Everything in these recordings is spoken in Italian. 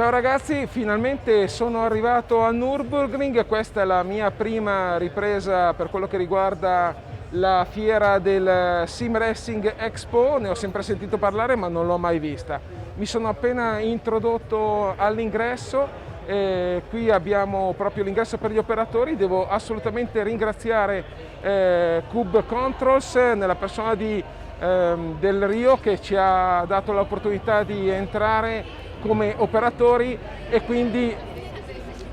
Ciao ragazzi, finalmente sono arrivato a Nürburgring, questa è la mia prima ripresa per quello che riguarda la fiera del Sim Racing Expo, ne ho sempre sentito parlare ma non l'ho mai vista. Mi sono appena introdotto all'ingresso, qui abbiamo proprio l'ingresso per gli operatori, devo assolutamente ringraziare Cube Controls nella persona del Rio che ci ha dato l'opportunità di entrare come operatori e quindi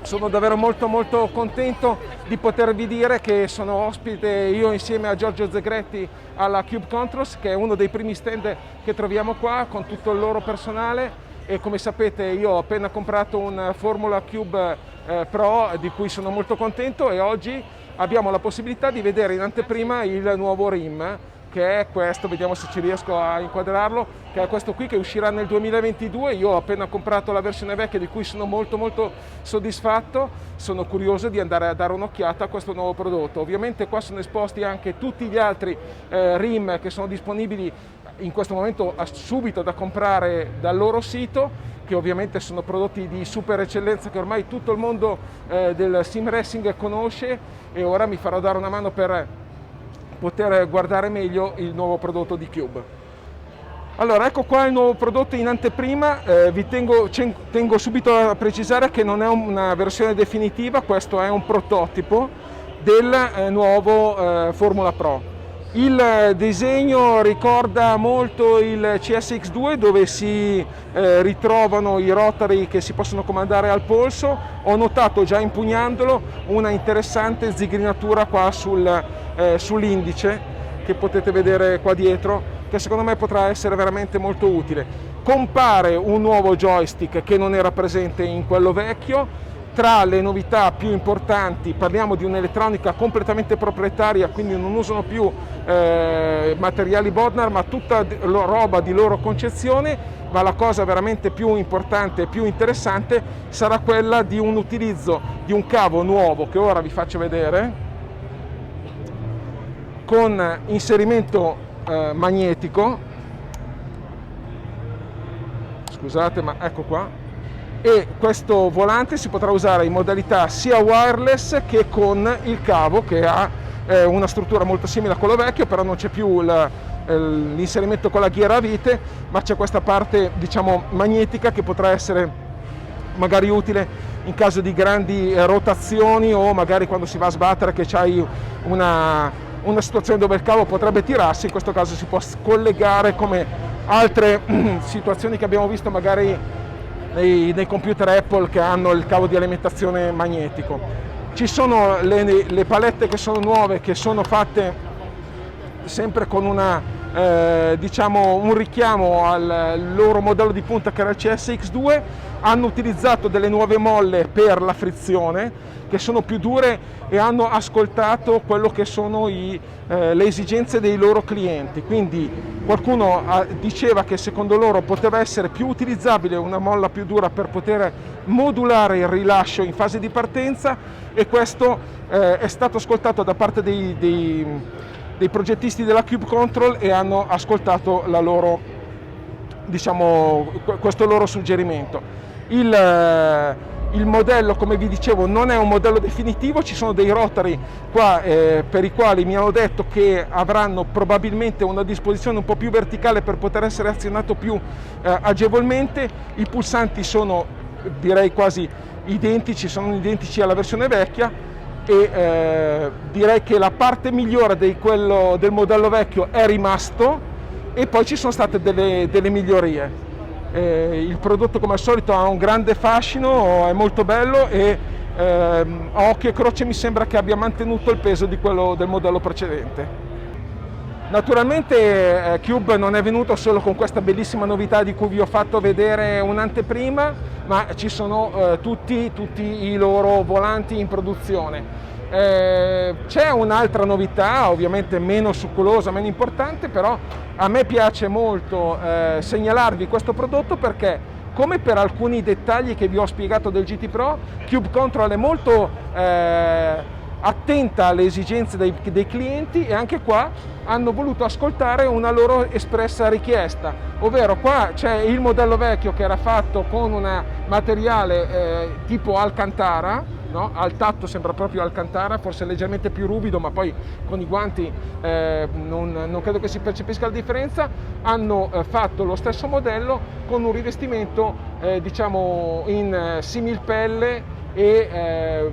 sono davvero molto contento di potervi dire che sono ospite io insieme a Giorgio Zegretti alla Cube Controls, che è uno dei primi stand che troviamo qua con tutto il loro personale, e come sapete io ho appena comprato un Formula Cube Pro di cui sono molto contento, e oggi abbiamo la possibilità di vedere in anteprima il nuovo RIM, che è questo, vediamo se ci riesco a inquadrarlo, che è questo qui che uscirà nel 2022. Io ho appena comprato la versione vecchia di cui sono molto soddisfatto, sono curioso di andare a dare un'occhiata a questo nuovo prodotto. Ovviamente qua sono esposti anche tutti gli altri RIM che sono disponibili in questo momento subito da comprare dal loro sito, che ovviamente sono prodotti di super eccellenza che ormai tutto il mondo del sim racing conosce, e ora mi farò dare una mano per poter guardare meglio il nuovo prodotto di Cube. Allora, ecco qua il nuovo prodotto in anteprima. Tengo subito a precisare che non è una versione definitiva, questo è un prototipo del nuovo Formula Pro. Il disegno ricorda molto il CSX2, dove si ritrovano i rotary che si possono comandare al polso. Ho notato già impugnandolo una interessante zigrinatura qua sull'indice, che potete vedere qua dietro, che secondo me potrà essere veramente molto utile. Compare un nuovo joystick che non era presente in quello vecchio. Tra le novità più importanti parliamo di un'elettronica completamente proprietaria, quindi non usano più materiali Bodnar, ma tutta roba di loro concezione, ma la cosa veramente più importante e più interessante sarà quella di un utilizzo di un cavo nuovo che ora vi faccio vedere, con inserimento magnetico, scusate ma ecco qua, e questo volante si potrà usare in modalità sia wireless che con il cavo, che ha una struttura molto simile a quello vecchio, però non c'è più l'inserimento con la ghiera a vite, ma c'è questa parte diciamo magnetica che potrà essere magari utile in caso di grandi rotazioni, o magari quando si va a sbattere che c'hai una situazione dove il cavo potrebbe tirarsi. In questo caso si può collegare come altre situazioni che abbiamo visto magari nei computer Apple che hanno il cavo di alimentazione magnetico. Ci sono le palette che sono nuove, che sono fatte sempre con diciamo un richiamo al loro modello di punta che era il CSX2. Hanno utilizzato delle nuove molle per la frizione che sono più dure, e hanno ascoltato quello che sono le esigenze dei loro clienti. Quindi qualcuno diceva che secondo loro poteva essere più utilizzabile una molla più dura per poter modulare il rilascio in fase di partenza, e questo è stato ascoltato da parte dei progettisti della Cube Control, e hanno ascoltato questo loro suggerimento. Il modello, come vi dicevo, non è un modello definitivo, ci sono dei rotary qua per i quali mi hanno detto che avranno probabilmente una disposizione un po' più verticale per poter essere azionato più agevolmente. I pulsanti sono, direi, quasi identici, sono identici alla versione vecchia, e direi che la parte migliore del modello vecchio è rimasto, e poi ci sono state delle migliorie. Il prodotto, come al solito, ha un grande fascino, è molto bello, e a occhio e croce mi sembra che abbia mantenuto il peso di quello del modello precedente. Naturalmente Cube non è venuto solo con questa bellissima novità di cui vi ho fatto vedere un'anteprima, ma ci sono tutti i loro volanti in produzione. C'è un'altra novità, ovviamente meno succolosa, meno importante, però a me piace molto segnalarvi questo prodotto, perché come per alcuni dettagli che vi ho spiegato del GT Pro, Cube Control è molto attenta alle esigenze dei clienti, e anche qua hanno voluto ascoltare una loro espressa richiesta, ovvero qua c'è il modello vecchio che era fatto con un materiale tipo Alcantara, no? Al tatto sembra proprio Alcantara, forse leggermente più ruvido, ma poi con i guanti non credo che si percepisca la differenza. Hanno fatto lo stesso modello con un rivestimento diciamo in similpelle e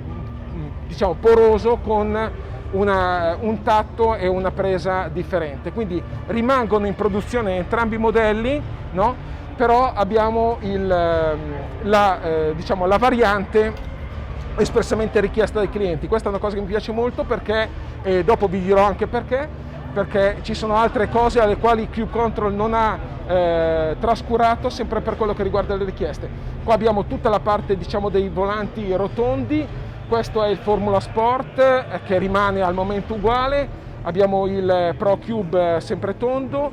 diciamo poroso, con un tatto e una presa differente. Quindi rimangono in produzione entrambi i modelli, no? Però abbiamo diciamo, la variante espressamente richiesta dai clienti. Questa è una cosa che mi piace molto, perché dopo vi dirò anche perché ci sono altre cose alle quali Cube Control non ha trascurato, sempre per quello che riguarda le richieste. Qua abbiamo tutta la parte, diciamo, dei volanti rotondi. Questo è il Formula Sport, che rimane al momento uguale. Abbiamo il Pro Cube sempre tondo,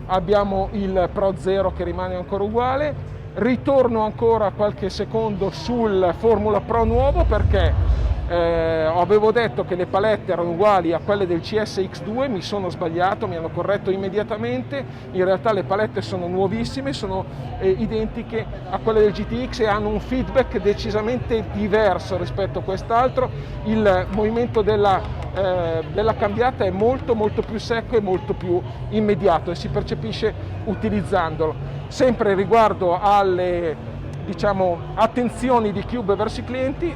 abbiamo il Pro Zero che rimane ancora uguale. Ritorno ancora qualche secondo sul Formula Pro nuovo, perché avevo detto che le palette erano uguali a quelle del CSX2, mi sono sbagliato, mi hanno corretto immediatamente. In realtà le palette sono nuovissime, sono identiche a quelle del GTX e hanno un feedback decisamente diverso rispetto a quest'altro. Il movimento della cambiata è molto più secco e molto più immediato, e si percepisce utilizzandolo. Sempre riguardo alle, diciamo, attenzioni di Cube verso i clienti,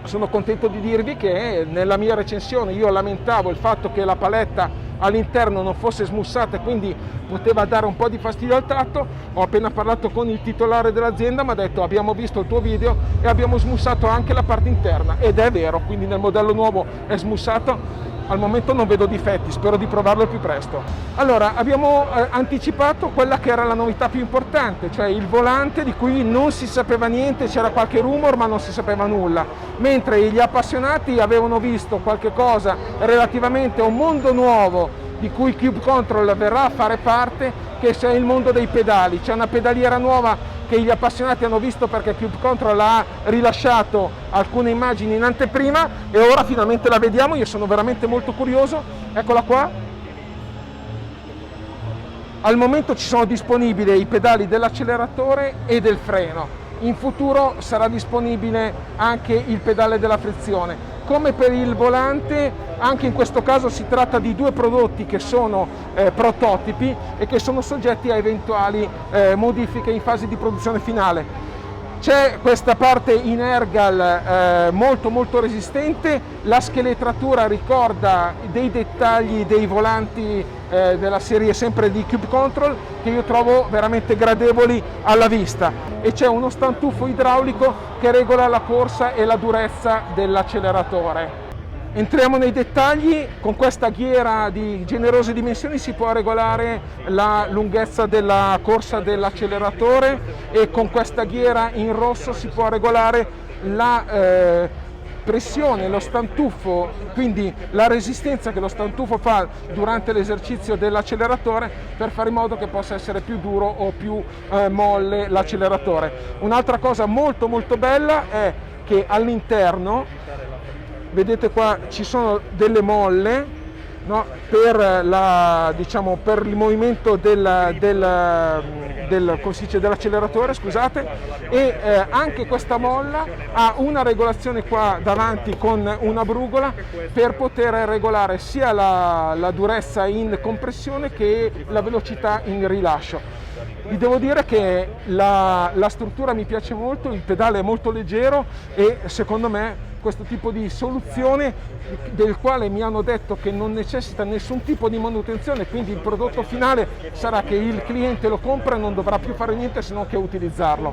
sono contento di dirvi che nella mia recensione io lamentavo il fatto che la paletta all'interno non fosse smussata e quindi poteva dare un po' di fastidio al tatto. Ho appena parlato con il titolare dell'azienda, mi ha detto: abbiamo visto il tuo video e abbiamo smussato anche la parte interna, ed è vero, quindi nel modello nuovo è smussato. Al momento non vedo difetti, spero di provarlo il più presto. Allora, abbiamo anticipato quella che era la novità più importante, cioè il volante di cui non si sapeva niente, c'era qualche rumor ma non si sapeva nulla, mentre gli appassionati avevano visto qualche cosa relativamente a un mondo nuovo di cui Cube Control verrà a fare parte, che è il mondo dei pedali. C'è una pedaliera nuova che gli appassionati hanno visto, perché Cube Control ha rilasciato alcune immagini in anteprima e ora finalmente la vediamo. Io sono veramente molto curioso. Eccola qua. Al momento ci sono disponibili i pedali dell'acceleratore e del freno. In futuro sarà disponibile anche il pedale della frizione. Come per il volante, anche in questo caso si tratta di due prodotti che sono prototipi e che sono soggetti a eventuali modifiche in fase di produzione finale. C'è questa parte in ergal molto resistente, la scheletratura ricorda dei dettagli dei volanti della serie sempre di Cube Control, che io trovo veramente gradevoli alla vista, e c'è uno stantuffo idraulico che regola la corsa e la durezza dell'acceleratore. Entriamo nei dettagli. Con questa ghiera di generose dimensioni si può regolare la lunghezza della corsa dell'acceleratore, e con questa ghiera in rosso si può regolare la pressione, lo stantuffo, quindi la resistenza che lo stantuffo fa durante l'esercizio dell'acceleratore, per fare in modo che possa essere più duro o più molle l'acceleratore. Un'altra cosa molto bella è che all'interno, vedete qua, ci sono delle molle, no, per il movimento dell'acceleratore, scusate, e anche questa molla ha una regolazione qua davanti con una brugola per poter regolare sia la durezza in compressione che la velocità in rilascio. Vi devo dire che la struttura mi piace molto, il pedale è molto leggero, e secondo me questo tipo di soluzione, del quale mi hanno detto che non necessita nessun tipo di manutenzione, quindi il prodotto finale sarà che il cliente lo compra e non dovrà più fare niente se non che utilizzarlo.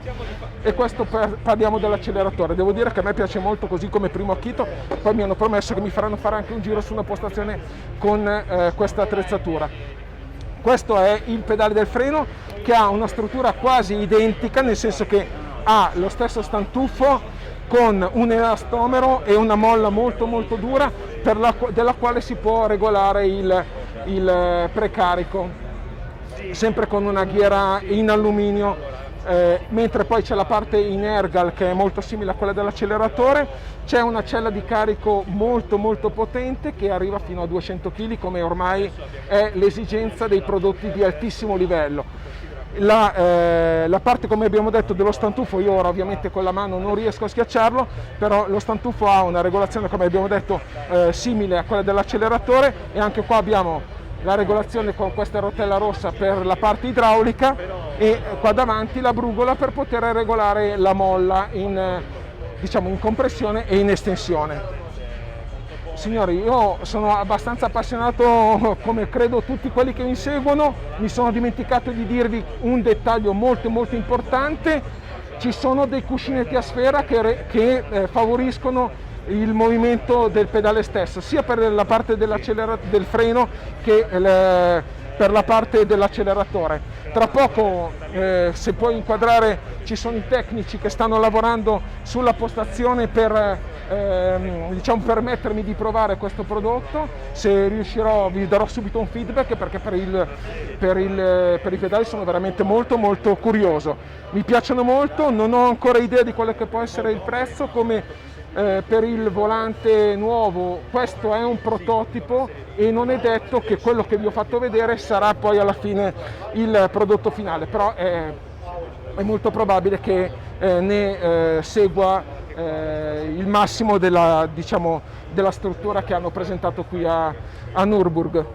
E questo parliamo dell'acceleratore. Devo dire che a me piace molto così come primo acchito, poi mi hanno promesso che mi faranno fare anche un giro su una postazione con questa attrezzatura. Questo è il pedale del freno, che ha una struttura quasi identica, nel senso che ha lo stesso stantuffo con un elastomero e una molla molto dura, della quale si può regolare il precarico, sempre con una ghiera in alluminio mentre poi c'è la parte in ergal che è molto simile a quella dell'acceleratore. C'è una cella di carico molto molto potente che arriva fino a 200 kg, come ormai è l'esigenza dei prodotti di altissimo livello. La parte, come abbiamo detto, dello stantufo, io ora ovviamente con la mano non riesco a schiacciarlo, però lo stantufo ha una regolazione, come abbiamo detto, simile a quella dell'acceleratore, e anche qua abbiamo la regolazione con questa rotella rossa per la parte idraulica e qua davanti la brugola per poter regolare la molla in compressione e in estensione. Signori, io sono abbastanza appassionato, come credo tutti quelli che mi seguono. Mi sono dimenticato di dirvi un dettaglio molto molto importante: ci sono dei cuscinetti a sfera che favoriscono il movimento del pedale stesso, sia per la parte del freno che per la parte dell'acceleratore. Tra poco, se puoi inquadrare, ci sono i tecnici che stanno lavorando sulla postazione per permettermi di provare questo prodotto. Se riuscirò vi darò subito un feedback, perché per i pedali sono veramente molto molto curioso. Mi piacciono molto, non ho ancora idea di quello che può essere il prezzo. Come per il volante nuovo, questo è un prototipo e non è detto che quello che vi ho fatto vedere sarà poi alla fine il prodotto finale, però è molto probabile che ne segua il massimo della struttura che hanno presentato qui a Nürburgring.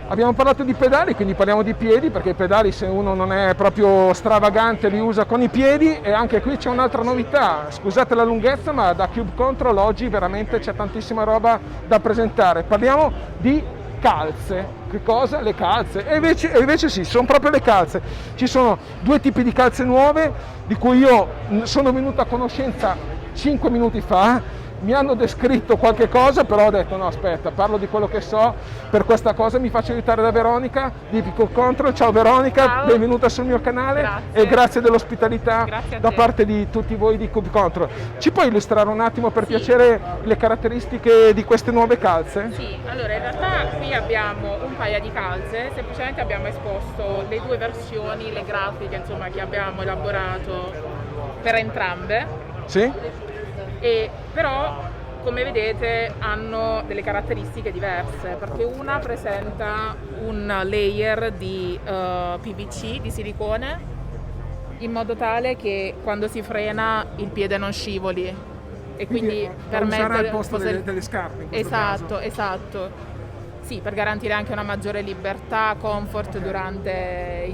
Abbiamo parlato di pedali, quindi parliamo di piedi, perché i pedali, se uno non è proprio stravagante, li usa con i piedi. E anche qui c'è un'altra novità, scusate la lunghezza, ma da Cube Control oggi veramente c'è tantissima roba da presentare. Parliamo di calze. Che cosa? Le calze. E invece sì, sono proprio le calze. Ci sono due tipi di calze nuove, di cui io sono venuto a conoscenza 5 minuti fa. Mi hanno descritto qualche cosa, però ho detto no, aspetta, parlo di quello che so. Per questa cosa mi faccio aiutare da Veronica di Cube Control. Ciao Veronica, ciao. Benvenuta sul mio canale. Grazie. E grazie dell'ospitalità da parte di tutti voi di Cube Control. Ci puoi illustrare un attimo, per piacere, le caratteristiche di queste nuove calze? Sì, allora in realtà qui abbiamo un paio di calze, semplicemente abbiamo esposto le due versioni, le grafiche insomma che abbiamo elaborato per entrambe. Sì? E però, come vedete, hanno delle caratteristiche diverse, perché una presenta un layer di PVC, di silicone, in modo tale che quando si frena il piede non scivoli e quindi permette al posto delle scarpe in questo caso. Esatto. Sì, per garantire anche una maggiore libertà, comfort durante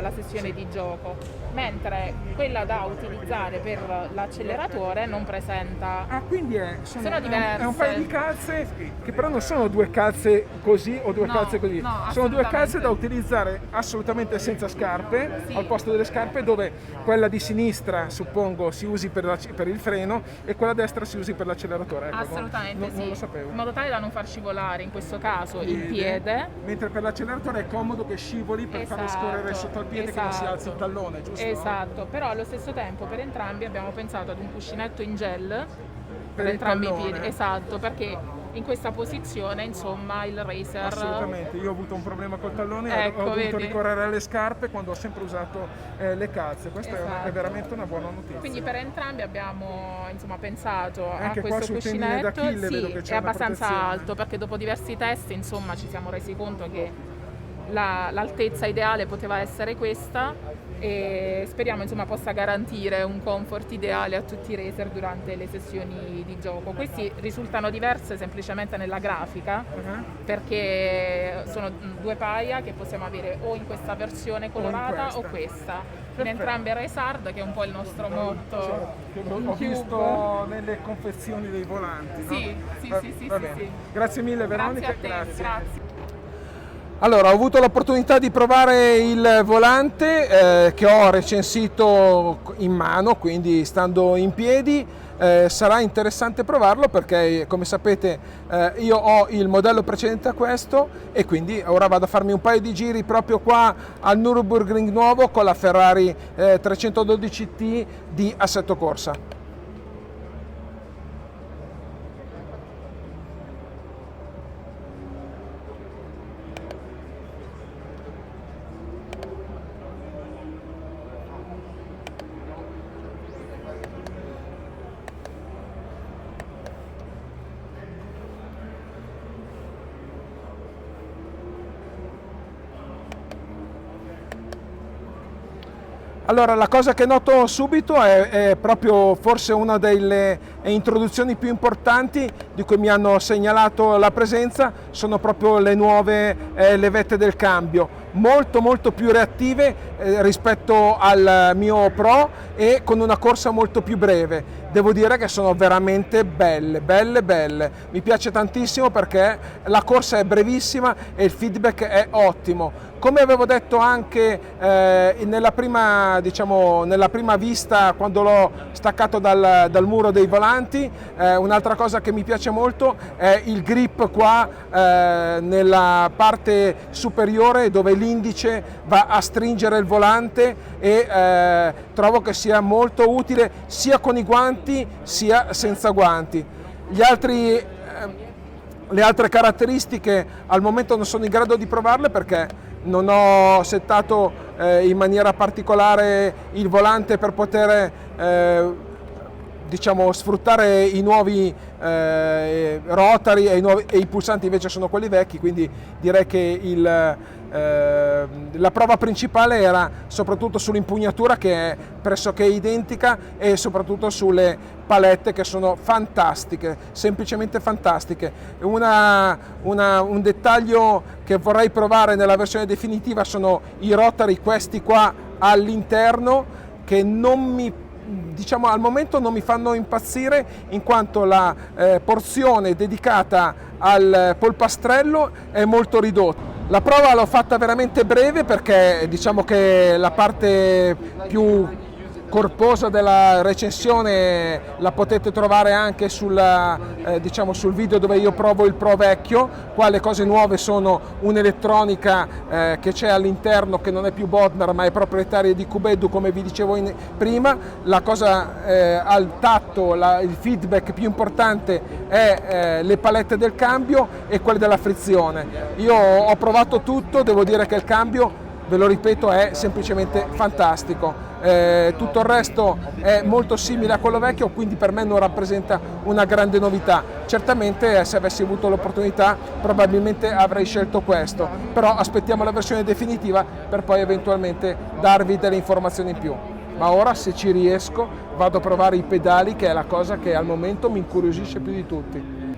la sessione di gioco, mentre quella da utilizzare per l'acceleratore non presenta. Quindi sono diverse. È un paio di calze che però non sono due calze così o due calze così. No, sono due calze da utilizzare assolutamente senza scarpe, sì, al posto delle scarpe, dove quella di sinistra suppongo si usi per il freno e quella destra si usi per l'acceleratore. Ecco, assolutamente sì. Non lo sapevo. In modo tale da non far scivolare in questo caso il piede, mentre per l'acceleratore è comodo che scivoli per farlo scorrere sotto il piede, che non si alzi il tallone, giusto? Esatto, però allo stesso tempo per entrambi abbiamo pensato ad un cuscinetto in gel per entrambi i piedi, esatto, perché in questa posizione il racer. Assolutamente, io ho avuto un problema col tallone, ho dovuto ricorrere alle scarpe quando ho sempre usato le calze. Questa è veramente una buona notizia. Quindi per entrambi abbiamo pensato anche a questo cuscinetto. Sì, è abbastanza alto, perché dopo diversi test ci siamo resi conto che l'altezza ideale poteva essere questa, e speriamo possa garantire un comfort ideale a tutti i racer durante le sessioni di gioco. Questi risultano diverse semplicemente nella grafica, perché sono due paia che possiamo avere o in questa versione colorata o questa. In entrambe Race Hard, che è un po' il nostro motto. Ho visto nelle confezioni dei volanti. Sì, no? sì. Grazie mille Veronica. Grazie. Allora, ho avuto l'opportunità di provare il volante che ho recensito in mano, quindi stando in piedi. Sarà interessante provarlo, perché come sapete io ho il modello precedente a questo, e quindi ora vado a farmi un paio di giri proprio qua al Nürburgring nuovo con la Ferrari 312T di assetto corsa. Allora, la cosa che noto subito è proprio forse una delle introduzioni più importanti di cui mi hanno segnalato la presenza, sono proprio le nuove levette del cambio, molto più reattive rispetto al mio Pro e con una corsa molto più breve. Devo dire che sono veramente belle. Mi piace tantissimo perché la corsa è brevissima e il feedback è ottimo. Come avevo detto anche nella prima vista quando l'ho staccato dal muro dei volanti, un'altra cosa che mi piace molto è il grip qua nella parte superiore dove l'indice va a stringere il volante e trovo che sia molto utile sia con i guanti sia senza guanti. Le altre caratteristiche al momento non sono in grado di provarle perché non ho settato in maniera particolare il volante per poter sfruttare i nuovi rotary e i pulsanti invece sono quelli vecchi, quindi direi che la prova principale era soprattutto sull'impugnatura che è pressoché identica e soprattutto sulle palette che sono fantastiche, semplicemente fantastiche. Un dettaglio che vorrei provare nella versione definitiva sono i rotary, questi qua all'interno, che al momento non mi fanno impazzire in quanto la porzione dedicata al polpastrello è molto ridotta. La prova l'ho fatta veramente breve perché diciamo che la parte più corposa della recensione la potete trovare anche sul video dove io provo il Pro vecchio. Qua le cose nuove sono un'elettronica che c'è all'interno, che non è più Bodmer ma è proprietaria di Cubedu, come vi dicevo prima. La cosa al tatto, il feedback più importante è le palette del cambio e quelle della frizione. Io ho provato tutto, devo dire che il cambio, ve lo ripeto, è semplicemente fantastico. Tutto il resto è molto simile a quello vecchio, quindi per me non rappresenta una grande novità. Certamente se avessi avuto l'opportunità probabilmente avrei scelto questo, però aspettiamo la versione definitiva per poi eventualmente darvi delle informazioni in più. Ma ora, se ci riesco, vado a provare i pedali, che è la cosa che al momento mi incuriosisce più di tutti.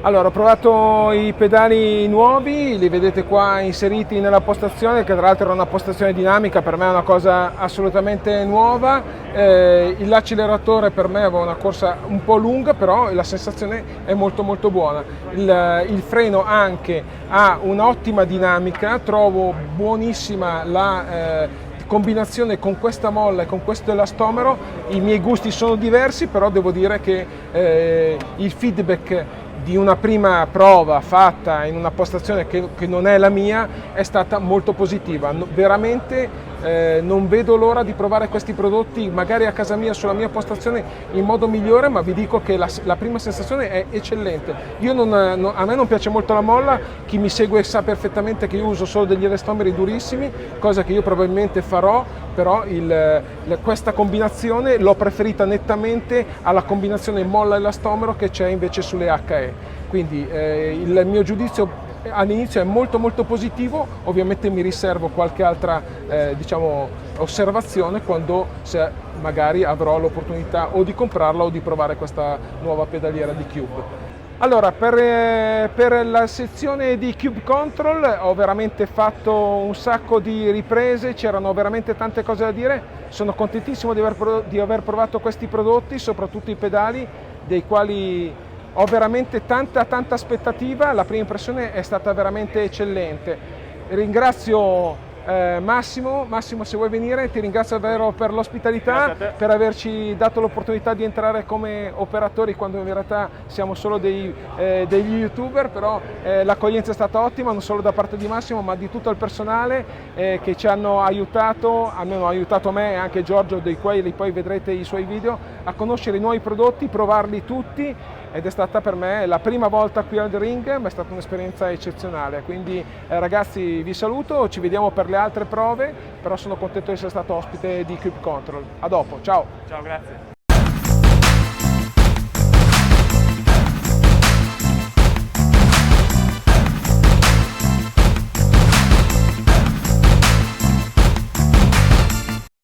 Allora, ho provato i pedali nuovi, li vedete qua inseriti nella postazione, che tra l'altro è una postazione dinamica, per me è una cosa assolutamente nuova. L'acceleratore per me aveva una corsa un po' lunga, però la sensazione è molto buona. Il freno anche ha un'ottima dinamica, trovo buonissima la combinazione con questa molla e con questo elastomero. I miei gusti sono diversi, però devo dire che il feedback di una prima prova fatta in una postazione che non è la mia è stata molto positiva. Veramente non vedo l'ora di provare questi prodotti magari a casa mia, sulla mia postazione, in modo migliore, ma vi dico che la prima sensazione è eccellente. A me non piace molto la molla, chi mi segue sa perfettamente che io uso solo degli elastomeri durissimi, cosa che io probabilmente farò, però questa combinazione l'ho preferita nettamente alla combinazione molla-elastomero che c'è invece sulle HE. Quindi il mio giudizio all'inizio è molto positivo. Ovviamente mi riservo qualche altra osservazione quando magari avrò l'opportunità o di comprarla o di provare questa nuova pedaliera di Cube. Allora, per la sezione di Cube Control ho veramente fatto un sacco di riprese, c'erano veramente tante cose da dire. Sono contentissimo di aver provato questi prodotti, soprattutto i pedali, dei quali ho veramente tanta aspettativa. La prima impressione è stata veramente eccellente. Ringrazio Massimo, se vuoi venire, ti ringrazio davvero per l'ospitalità, per averci dato l'opportunità di entrare come operatori quando in realtà siamo solo degli youtuber, però l'accoglienza è stata ottima, non solo da parte di Massimo ma di tutto il personale che ci hanno aiutato, hanno aiutato me e anche Giorgio, dei quali poi vedrete i suoi video, a conoscere i nuovi prodotti, provarli tutti, ed è stata per me la prima volta qui al Ring, ma è stata un'esperienza eccezionale. Quindi ragazzi, vi saluto, ci vediamo per le altre prove, però sono contento di essere stato ospite di Cube Control. A dopo, ciao! Ciao, grazie!